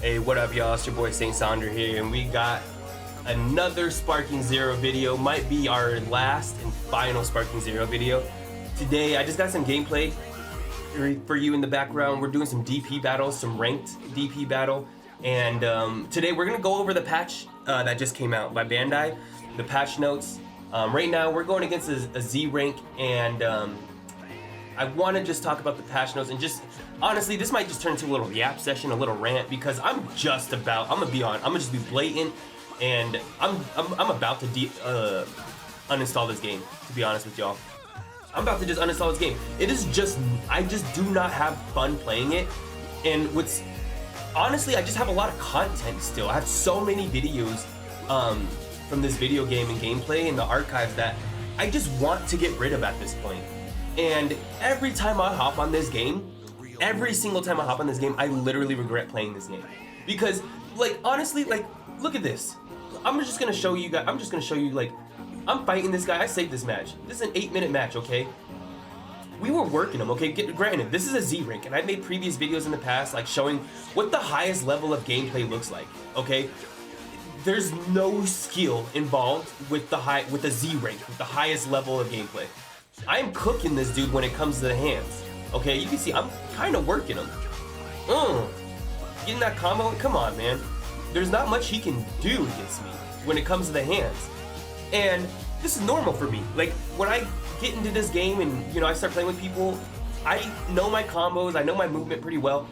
Hey, what up, y'all? It's your boy Saint Sonder here, and we got another Sparking Zero video. Might be our last and final Sparking Zero video. Today, I just got some gameplay for you in the background. We're doing some DP battles, some ranked DP battle, and today we're gonna go over the patch that just came out by Bandai, the patch notes. Right now, we're going against a Z rank, and I want to just talk about the patch notes and just honestly, this might just turn into a little yap session, a little rant, because I'm just gonna just be blatant, and I'm about to uninstall this game. To be honest with y'all, I'm about to just uninstall this game. It is just I just do not have fun playing it, and honestly, I just have a lot of content still. I have so many videos from this video game and gameplay in the archives that I just want to get rid of at this point. And every time I hop on this game, every single time I hop on this game, I literally regret playing this game. Because, like, honestly, like, look at this. I'm just gonna show you guys, like, I'm fighting this guy. I saved this match. This is an 8-minute match, okay? We were working him, okay? Granted, this is a Z rank, and I've made previous videos in the past, like, showing what the highest level of gameplay looks like, okay? There's no skill involved with the Z rank, with the highest level of gameplay. I am cooking this dude when it comes to the hands. Okay, you can see I'm kind of working him. Getting that combo, come on, man. There's not much he can do against me when it comes to the hands. And this is normal for me. Like, when I get into this game and, you know, I start playing with people, I know my combos, I know my movement pretty well.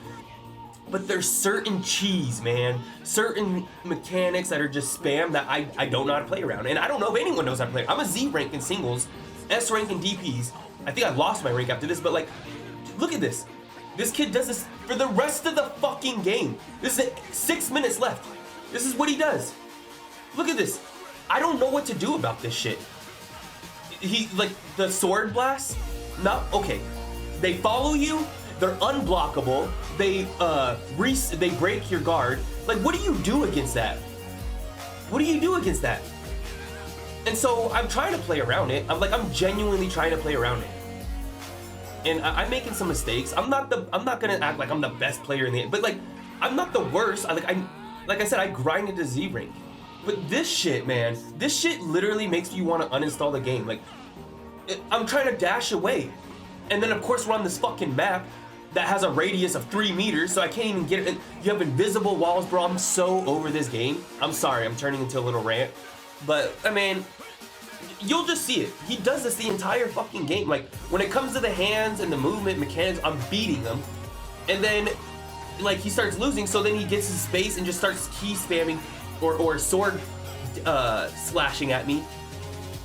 But there's certain cheese, man. Certain mechanics that are just spam that I don't know how to play around. And I don't know if anyone knows how to play. I'm a Z rank in singles, S rank in DPs. I think I lost my rank after this, but like, look at this. This kid does this for the rest of the fucking game. This is 6 minutes left. This is what he does. Look at this. I don't know what to do about this shit. He, like, the sword blast, okay. They follow you, they're unblockable, they break your guard. Like, what do you do against that? What do you do against that? And so I'm trying to play around it. I'm genuinely trying to play around it. And I'm making some mistakes. I'm not gonna act like I'm the best player in the game, but like, I'm not the worst. Like I said, I grinded to Z rank. But this shit, man, this shit literally makes you want to uninstall the game. Like, I'm trying to dash away. And then of course we're on this fucking map that has a radius of 3 meters, so I can't even get it. You have invisible walls, bro. I'm so over this game. I'm sorry, I'm turning into a little rant. But, I mean, you'll just see it. He does this the entire fucking game. Like, when it comes to the hands and the movement mechanics, I'm beating him. And then, like, he starts losing, so then he gets his space and just starts key spamming or sword slashing at me.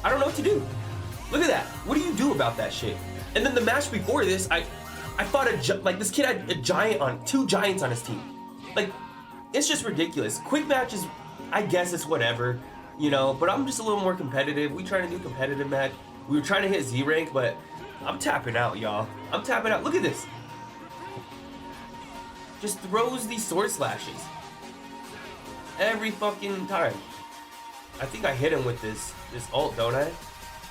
I don't know what to do. Look at that. What do you do about that shit? And then the match before this, I fought this kid had 2 giants on his team. Like, it's just ridiculous. Quick matches, I guess it's whatever. You know, but I'm just a little more competitive. We trying to do competitive match. We were trying to hit Z rank, but I'm tapping out, y'all. I'm tapping out. Look at this. Just throws these sword slashes every fucking time. I think I hit him with this ult, don't I?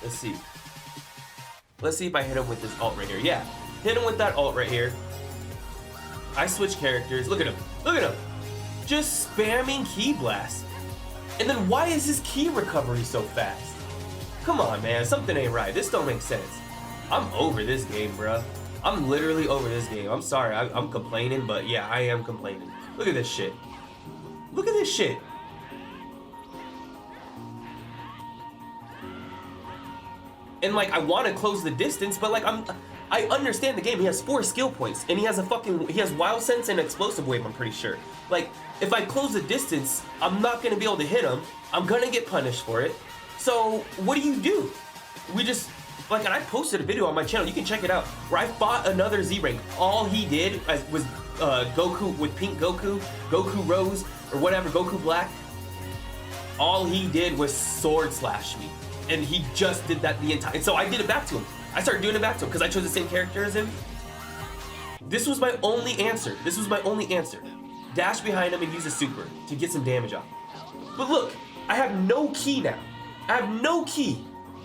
Let's see. Let's see if I hit him with this ult right here. Yeah, hit him with that ult right here. I switch characters. Look at him. Look at him. Just spamming key blast. And then why is his key recovery so fast? Come on, man, something ain't right. This don't make sense. I'm over this game, bruh. I'm literally over this game. I'm sorry, I'm complaining, but yeah, I am complaining. Look at this shit. Look at this shit. And like, I want to close the distance, but like, I understand the game. He has 4 skill points, and he has Wild Sense and Explosive Wave, I'm pretty sure. Like, if I close the distance, I'm not gonna be able to hit him. I'm gonna get punished for it. So, what do? We just, like, and I posted a video on my channel, you can check it out, where I fought another Z rank. All he did was Goku with pink Goku Rose, or whatever, Goku Black. All he did was sword slash me. And he just did that the entire, and so I did it back to him. I started doing it back to him because I chose the same character as him. This was my only answer. Dash behind him and use a super to get some damage off. But look, I have no key now.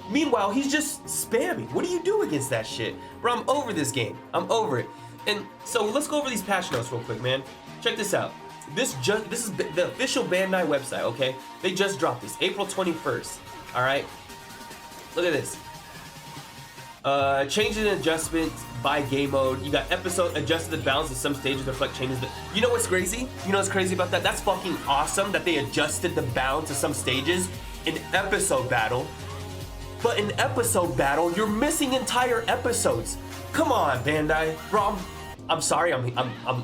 Meanwhile, he's just spamming. What do you do against that shit? Bro, I'm over this game. I'm over it. And so let's go over these patch notes real quick, man. Check this out. This is the official Bandai website, okay? They just dropped this, April 21st, all right? Look at this. Changes and adjustments by game mode. You got episode adjusted the balance of some stages to reflect changes. You know what's crazy? You know what's crazy about that? That's fucking awesome that they adjusted the balance of some stages in episode battle. But in episode battle, you're missing entire episodes. Come on, Bandai. Bro, I'm sorry. I'm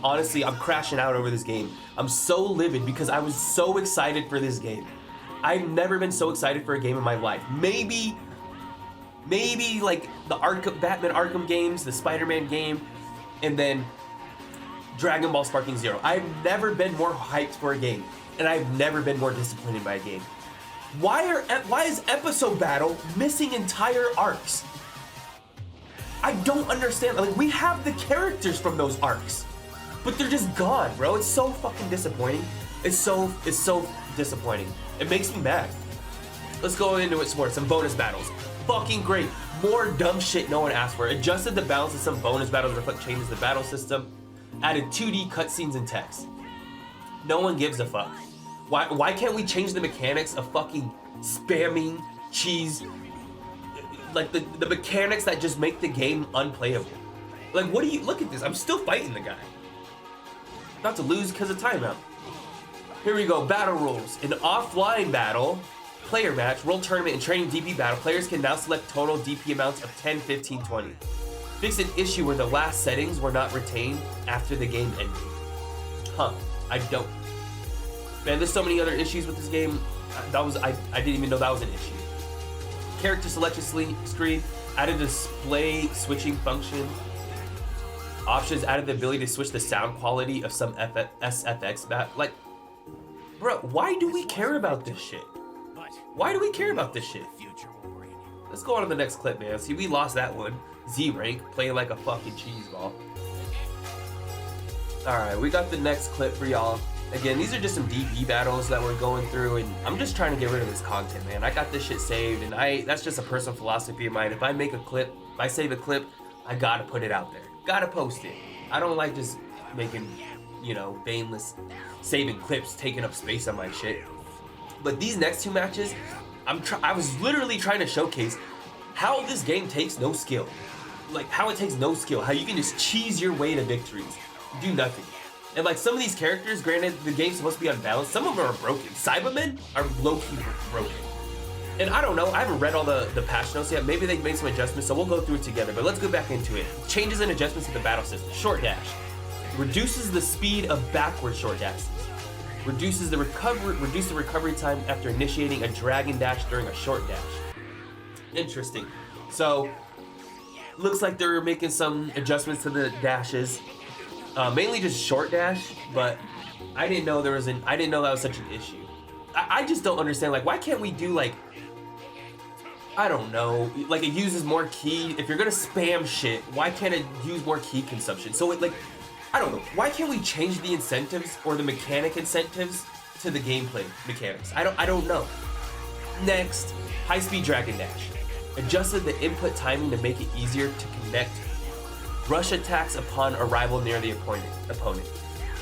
honestly, I'm crashing out over this game. I'm so livid because I was so excited for this game. I've never been so excited for a game in my life. Maybe like the Batman Arkham games, the Spider-Man game, and then Dragon Ball Sparking Zero. I've never been more hyped for a game, and I've never been more disappointed by a game. Why is episode battle missing entire arcs? I don't understand. Like, we have the characters from those arcs, but they're just gone, bro. It's so fucking disappointing. It's so disappointing. It makes me mad. Let's go into it, sports. Some bonus battles. Fucking great. More dumb shit no one asked for. Adjusted the balance of some bonus battles to reflect changes to the battle system. Added 2D cutscenes and text. No one gives a fuck. Why can't we change the mechanics of fucking spamming cheese? Like the mechanics that just make the game unplayable. Like, what do you, look at this. I'm still fighting the guy. Not to lose because of timeout. Here we go, battle rules. In offline battle, player match, world tournament, and training DP battle, players can now select total DP amounts of 10, 15, 20. Fix an issue where the last settings were not retained after the game ended. Huh, I don't. Man, there's so many other issues with this game. I didn't even know that was an issue. Character selection screen, added display switching function. Options added the ability to switch the sound quality of some SFX like, bro, why do we care about this shit? Why do we care about this shit? Let's go on to the next clip, man. See, we lost that one. Z rank, playing like a fucking cheese ball. Alright, we got the next clip for y'all. Again, these are just some DP battles that we're going through, and I'm just trying to get rid of this content, man. I got this shit saved, and that's just a personal philosophy of mine. If I make a clip, if I save a clip, I gotta put it out there. Gotta post it. I don't like just making, you know, baneless saving clips, taking up space on my shit. But these next two matches, I was literally trying to showcase how this game takes no skill. Like, how it takes no skill. How you can just cheese your way to victories. Do nothing. And like, some of these characters, granted, the game's supposed to be unbalanced. Some of them are broken. Cybermen are low-key broken. And I don't know, I haven't read all the patch notes yet. Maybe they made some adjustments, so we'll go through it together. But let's go back into it. Changes and adjustments to the battle system. Short dash. Reduces the speed of backward short dashes. Reduce the recovery time after initiating a dragon dash during a short dash. Interesting. So, looks like they're making some adjustments to the dashes. Mainly just short dash, but I didn't know that was such an issue. I just don't understand, like, why can't we do, like, I don't know, like, it uses more key. If you're gonna spam shit, why can't it use more key consumption? So it, like, I don't know, why can't we change the incentives or the mechanic incentives to the gameplay mechanics? I don't know. Next, high-speed dragon dash. Adjusted the input timing to make it easier to connect rush attacks upon arrival near the opponent.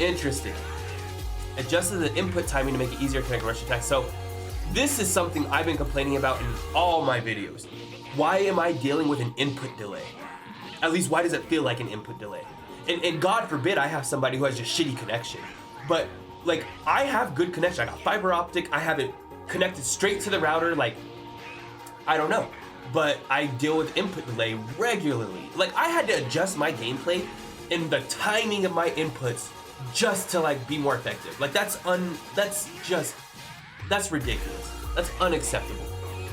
Interesting. Adjusted the input timing to make it easier to connect rush attacks. So this is something I've been complaining about in all my videos. Why am I dealing with an input delay? At least, why does it feel like an input delay? And God forbid I have somebody who has just shitty connection. But like, I have good connection. I got fiber optic. I have it connected straight to the router. Like, I don't know. But I deal with input delay regularly. Like, I had to adjust my gameplay and the timing of my inputs just to like be more effective. Like, that's ridiculous. That's unacceptable.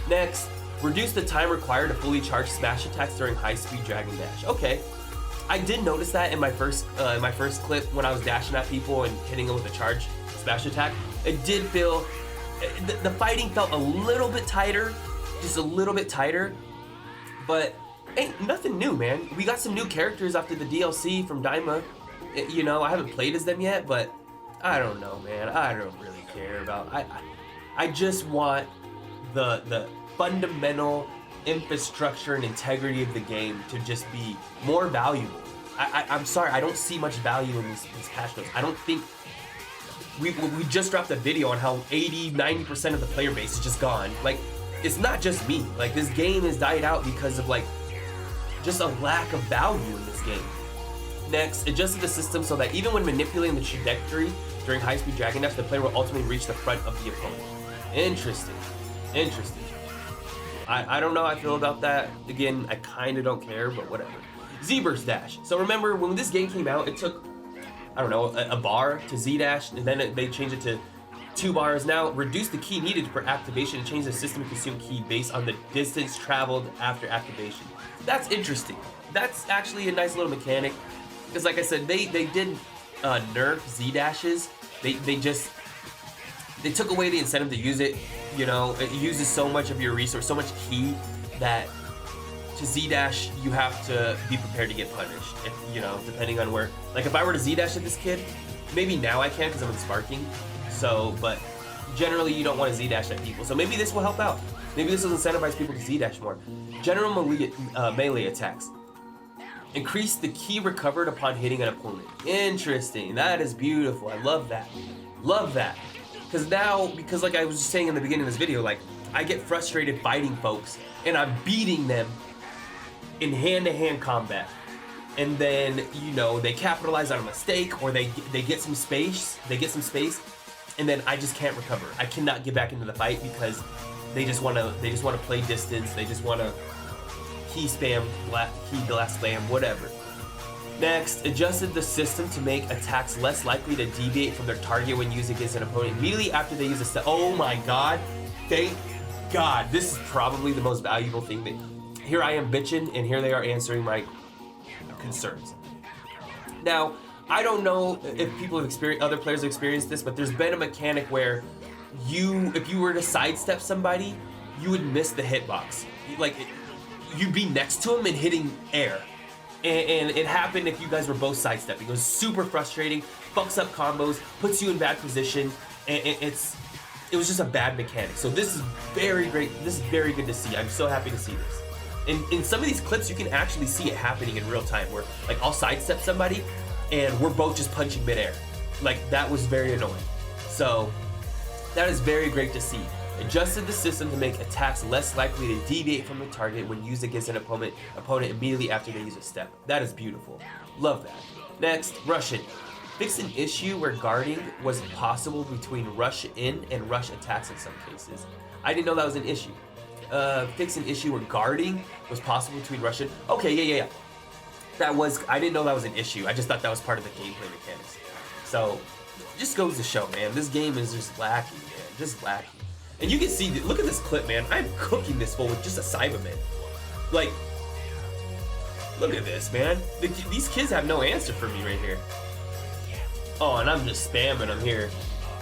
Next, reduce the time required to fully charge smash attacks during high-speed dragon dash. Okay, I did notice that in my first clip when I was dashing at people and hitting them with a charge smash attack. It did feel, the fighting felt a little bit tighter. Just a little bit tighter, but ain't nothing new, man. We got some new characters after the DLC from Daima. You know, I haven't played as them yet, but I don't know, man. I don't really care about. I just want the fundamental infrastructure and integrity of the game to just be more valuable. I'm sorry, I don't see much value in these patch notes. I don't think we just dropped a video on how 80-90% of the player base is just gone. Like, it's not just me. Like, this game has died out because of like just a lack of value in this game. Next, adjusted the system so that even when manipulating the trajectory during high-speed Dragon Dash, the player will ultimately reach the front of the opponent. Interesting. Interesting. I don't know how I feel about that. Again, I kind of don't care, but whatever. Z-Burst Dash. So remember, when this game came out, it took, I don't know, a bar to Z-Dash, and then they changed it to 2 bars. Now, reduce the key needed for activation and change the system to consume key based on the distance traveled after activation. That's interesting. That's actually a nice little mechanic. Because like I said, they did nerf Z-Dashes. They took away the incentive to use it. You know, it uses so much of your resource, so much key, that to Z-Dash, you have to be prepared to get punished. If, you know, depending on where, like if I were to Z-Dash at this kid, maybe now I can because I'm in Sparking. So, but generally you don't want to Z-Dash at people. So maybe this will help out. Maybe this will incentivize people to Z-Dash more. General melee attacks. Increase the key recovered upon hitting an opponent. Interesting. That is beautiful. I love that. Love that. Because now, because like I was just saying in the beginning of this video, like I get frustrated fighting folks and I'm beating them in hand-to-hand combat. And then, you know, they capitalize on a mistake or they get some space. And then I just can't recover. I cannot get back into the fight because they just want to play distance. They just want to key spam, key blast spam, whatever. Next, adjusted the system to make attacks less likely to deviate from their target when used against an opponent immediately after they use a step. Oh my god, thank god. This is probably the most valuable thing that, here I am bitching and here they are answering my concerns. Now, I don't know if people have experienced, other players have experienced this, but there's been a mechanic where if you were to sidestep somebody, you would miss the hitbox. Like, you'd be next to him and hitting air. And it happened if you guys were both sidestepping. It was super frustrating, fucks up combos, puts you in bad position, and it was just a bad mechanic. So this is very great. This is very good to see. I'm so happy to see this. In some of these clips, you can actually see it happening in real time, where like I'll sidestep somebody, and we're both just punching midair. Like, that was very annoying. So that is very great to see. Adjusted the system to make attacks less likely to deviate from the target when used against an opponent immediately after they use a step. That is beautiful. Love that. Next, rush in. Fix an issue where guarding was possible between rush in and rush attacks in some cases. I didn't know that was an issue. Fix an issue where guarding was possible between rush in. Okay, yeah. I didn't know that was an issue. I just thought that was part of the gameplay mechanics. So, just goes to show, man, this game is just lacking, man. Just lacking. And you can see, look at this clip, man. I'm cooking this fool with just a Cyberman. Like, look at this, man. These kids have no answer for me right here. Oh, and I'm just spamming them here.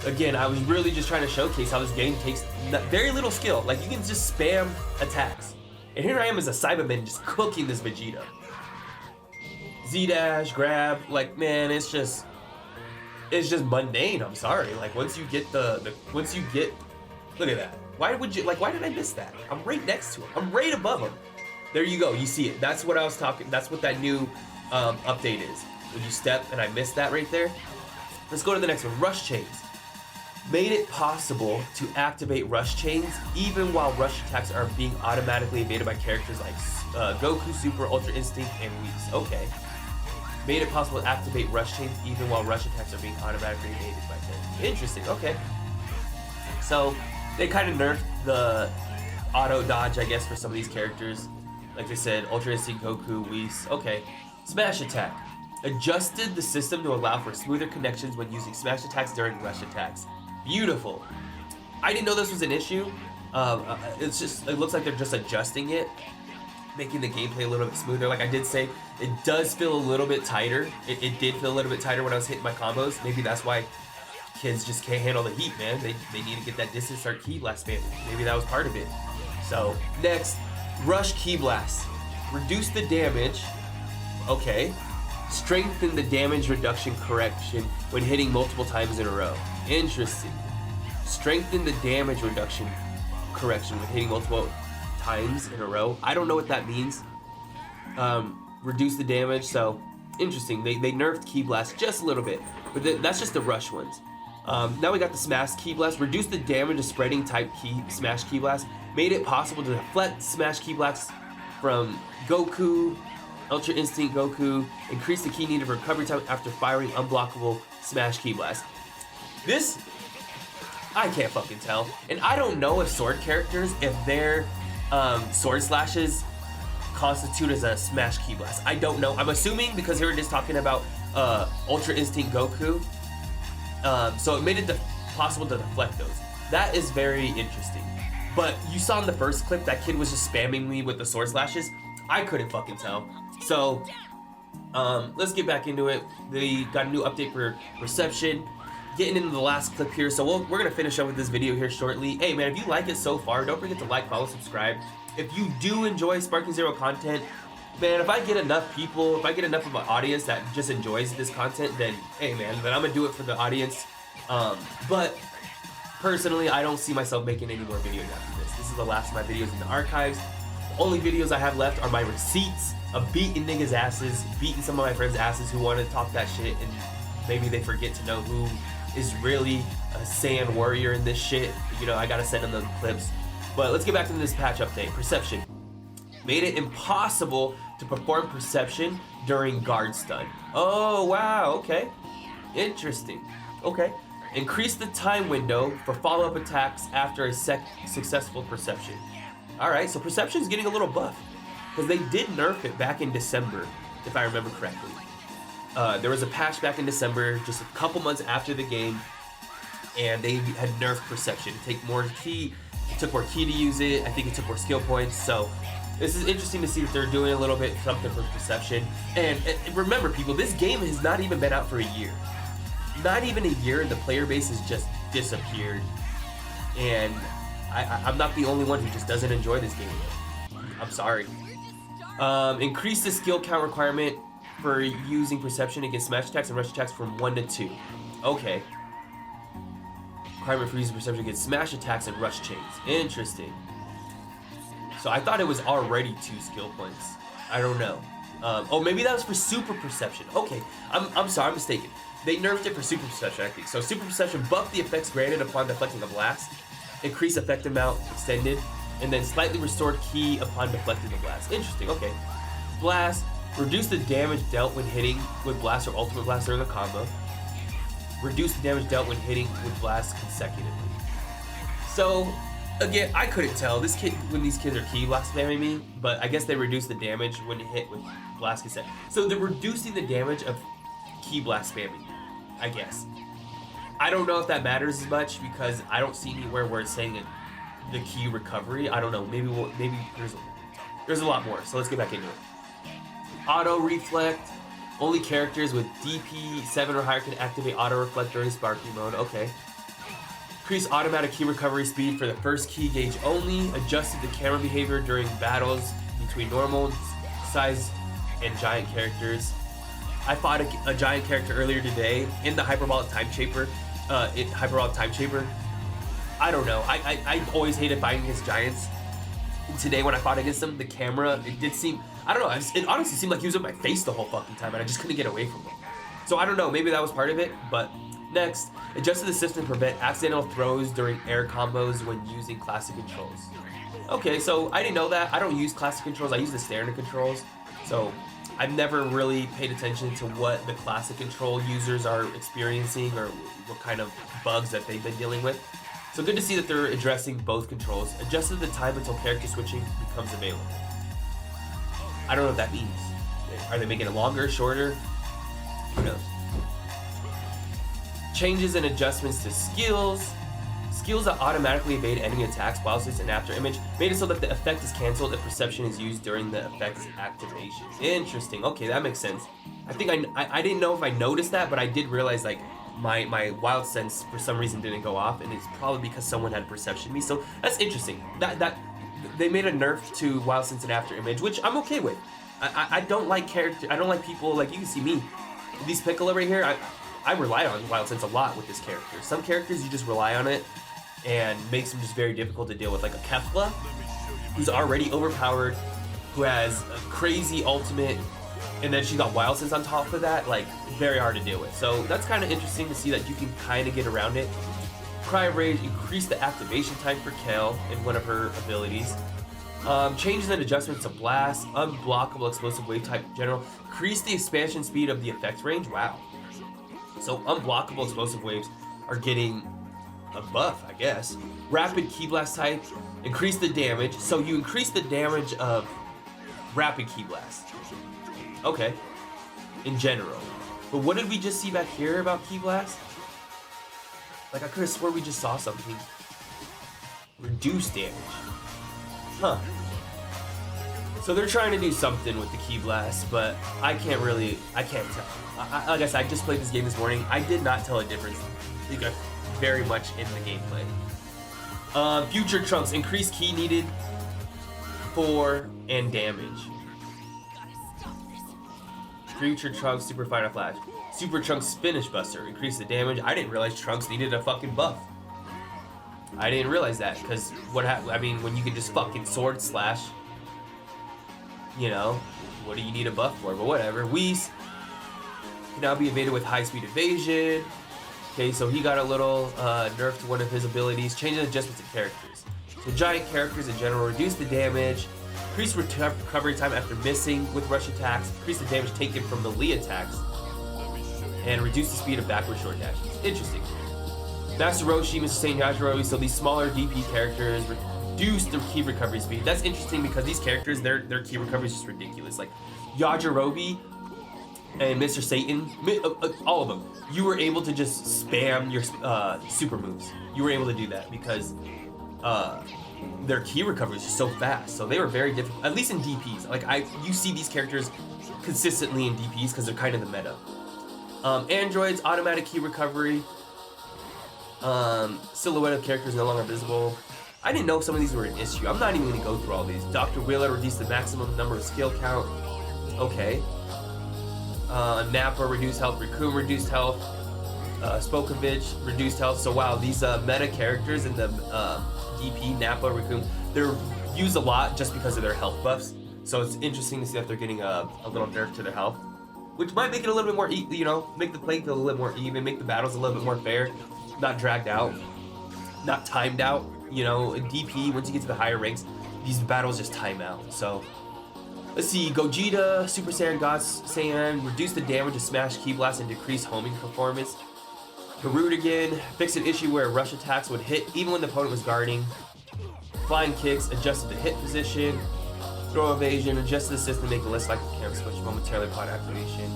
Again, I was really just trying to showcase how this game takes very little skill. Like, you can just spam attacks. And here I am as a Cyberman just cooking this Vegeta. Z-dash, grab, like, man, it's just mundane. I'm sorry. Like, once you get look at that. Why did I miss that? I'm right next to him. I'm right above him. There you go. You see it. That's what I was talking. That's what that new update is. When you step and I missed that right there. Let's go to the next one. Rush chains. Made it possible to activate rush chains even while rush attacks are being automatically evaded by characters like Goku, Super, Ultra Instinct, and Whis. Okay. Made it possible to activate rush chains even while rush attacks are being automatically evaded by characters. Interesting. Okay. So they kind of nerfed the auto dodge, I guess, for some of these characters. Like they said, Ultra Instinct, Goku, Whis. Okay. Smash attack. Adjusted the system to allow for smoother connections when using smash attacks during rush attacks. Beautiful. I didn't know this was an issue. It looks like they're just adjusting it, making the gameplay a little bit smoother. Like I did say, it does feel a little bit tighter. It did feel a little bit tighter when I was hitting my combos. Maybe that's why kids just can't handle the heat, man. They need to get that distance start key blast spam. Maybe that was part of it. So next, rush key blast. Reduce the damage. Okay. Strengthen the damage reduction correction when hitting multiple times in a row. Interesting. Strengthen the damage reduction correction when hitting multiple times in a row. I don't know what that means. Reduce the damage, so interesting. They nerfed Key Blast just a little bit, but that's just the rush ones. Now we got the Smash Ki Blast. Reduced the damage of spreading type Smash Ki Blast. Made it possible to deflect Smash Ki Blasts from Goku, Ultra Instinct Goku. Increase the ki needed for recovery time after firing unblockable Smash Ki Blast. This, I can't fucking tell. And I don't know if sword characters, if their sword slashes constitute as a Smash Ki Blast. I don't know. I'm assuming because here it is talking about Ultra Instinct Goku. So it made it possible to deflect those. That is very interesting. But you saw in the first clip that kid was just spamming me with the sword slashes. I couldn't fucking tell. So let's get back into it. They got a new update for reception. Getting into the last clip here, so we're gonna finish up with this video here shortly. Hey man, if you like it so far, don't forget to like, follow, subscribe. If you do enjoy Sparking Zero content, man, if I get enough people, if I get enough of an audience that just enjoys this content, then hey man, then I'm gonna do it for the audience. But personally, I don't see myself making any more videos after this. This is the last of my videos in the archives. The only videos I have left are my receipts of beating niggas' asses, beating some of my friends' asses who want to talk that shit, and maybe they forget to know who is really a Saiyan warrior in this shit. You know, I gotta send them those clips. But let's get back to this patch update. Perception. Made it impossible to perform perception during guard stun. Oh, wow, okay. Interesting. Okay. Increase the time window for follow-up attacks after a successful perception. Alright, so perception's getting a little buff. Because they did nerf it back in December, if I remember correctly. There was a patch back in December, just a couple months after the game, and they had nerfed perception. It took more ki to use it. I think it took more skill points. So this is interesting to see that they're doing a little bit something for perception. And remember, people, this game has not even been out for a year. Not even a year, and the player base has just disappeared. And I'm not the only one who just doesn't enjoy this game. I'm sorry. Increase the skill count requirement for using perception against smash attacks and rush attacks from 1 to 2. Okay. Requirement for using perception against smash attacks and rush chains. Interesting. So I thought it was already 2 skill points. I don't know. Oh, maybe that was for super perception. Okay, I'm sorry, I'm mistaken. They nerfed it for super perception, I think. So super perception buffed the effects granted upon deflecting a blast, increase effect amount extended, and then slightly restored ki upon deflecting the blast. Interesting. Okay. Blast. Reduce the damage dealt when hitting with blast or ultimate blast during a combo. Reduce the damage dealt when hitting with blast consecutively. So, again, I couldn't tell when these kids are ki blast spamming me, but I guess they reduce the damage when hit with blast consecutively. So they're reducing the damage of ki blast spamming, I guess. I don't know if that matters as much because I don't see anywhere where it's saying the ki recovery. I don't know. Maybe there's a lot more. So let's get back into it. Auto reflect. Only characters with DP 7 or higher can activate auto reflect during sparking mode. Okay. Increase automatic ki recovery speed for the first ki gauge only. Adjusted the camera behavior during battles between normal size and giant characters. I fought a giant character earlier today in the hyperbolic time chamber. I don't know. I always hated fighting against giants. And today when I fought against them, the camera, it did seem, I don't know, it honestly seemed like he was in my face the whole fucking time and I just couldn't get away from him. So I don't know, maybe that was part of it, but next, adjusted the system to prevent accidental throws during air combos when using classic controls. Okay, so I didn't know that. I don't use classic controls, I use the standard controls. So I've never really paid attention to what the classic control users are experiencing or what kind of bugs that they've been dealing with. So good to see that they're addressing both controls. Adjusted the time until character switching becomes available. I don't know what that means. Are they making it longer, shorter? Who knows? Changes and adjustments to skills. Skills that automatically evade enemy attacks while it's an after image. Made it so that the effect is cancelled if perception is used during the effect's activation. Interesting. Okay, that makes sense. I think I didn't know if I noticed that, but I did realize like my wild sense for some reason didn't go off, and it's probably because someone had perception me. So that's interesting. That they made a nerf to wild sense and after image, which I'm okay with. I don't like character. I don't like people like you can see me. These Piccolo right here. I rely on wild sense a lot with this character. Some characters you just rely on it, and makes them just very difficult to deal with. Like a Kefla, who's already overpowered, who has a crazy ultimate, and then she got Wild Sense on top of that, like, very hard to deal with. So that's kind of interesting to see that you can kind of get around it. Cry of Rage, increase the activation time for Kale in one of her abilities. Changes and adjustments to Blast, unblockable explosive wave type in general. Increase the expansion speed of the effect range. Wow. So unblockable explosive waves are getting a buff, I guess. Rapid Ki Blast type, increase the damage. So you increase the damage of Rapid Ki Blast. Okay. In general. But what did we just see back here about Ki Blast? Like, I could have swore we just saw something. Reduce damage. Huh. So they're trying to do something with the Ki Blast, but I can't tell. Like I said, I just played this game this morning. I did not tell a difference very much in the gameplay. Future Trunks, increase key needed for and damage. Future Trunks, Super Final Flash. Super Trunks Finish Buster, increase the damage. I didn't realize Trunks needed a fucking buff. I didn't realize that, because I mean, when you can just fucking sword slash, you know, what do you need a buff for? But whatever. Whis can now be evaded with high speed evasion. Okay, so he got a little nerf to one of his abilities. Changes adjustments to characters. So giant characters in general reduce the damage, increase recovery time after missing with rush attacks, increase the damage taken from melee attacks, and reduce the speed of backward short dashes. Interesting. Master Roshi, Mr. Saint Yajirobe, so these smaller DP characters reduce their key recovery speed. That's interesting because these characters, their key recovery is just ridiculous. Like Yajirobe and Mr. Satan, all of them, you were able to just spam your super moves. You were able to do that because their key recovery is just so fast. So they were very difficult, at least in DPs. Like you see these characters consistently in DPs because they're kind of the meta. Androids, automatic key recovery. Silhouette of characters no longer visible. I didn't know some of these were an issue. I'm not even going to go through all these. Dr. Wheeler reduced the maximum number of skill count. Okay. Nappa reduced health. Raccoon reduced health. Spokovich reduced health. So wow, these meta characters in the DP, Nappa, Raccoon, they're used a lot just because of their health buffs. So it's interesting to see that they're getting a little nerf to their health, which might make it a little bit more, you know, make the playing field a little more even, make the battles a little bit more fair, not dragged out, not timed out. You know, in DP, once you get to the higher ranks, these battles just time out. So let's see, Gogeta, Super Saiyan, God Saiyan, reduce the damage of Smash Ki Blast and decrease homing performance. Garudigan, fix an issue where rush attacks would hit even when the opponent was guarding. Flying Kicks, adjusted the hit position. Throw evasion, adjusted the system, make it less likely to camera switch momentarily upon activation.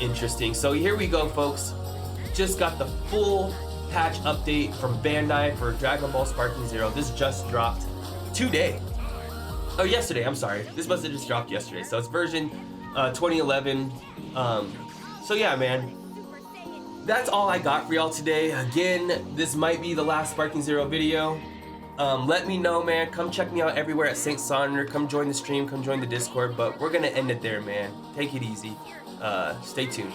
Interesting. So here we go, folks. Just got the full patch update from Bandai for Dragon Ball Sparking Zero. This just dropped today. Oh, yesterday, I'm sorry. This must have just dropped yesterday. So it's version 2011. So yeah, man. That's all I got for y'all today. Again, this might be the last Sparking Zero video. Let me know, man. Come check me out everywhere at Saint Sonder. Come join the stream, come join the Discord. But we're gonna end it there, man. Take it easy. Stay tuned.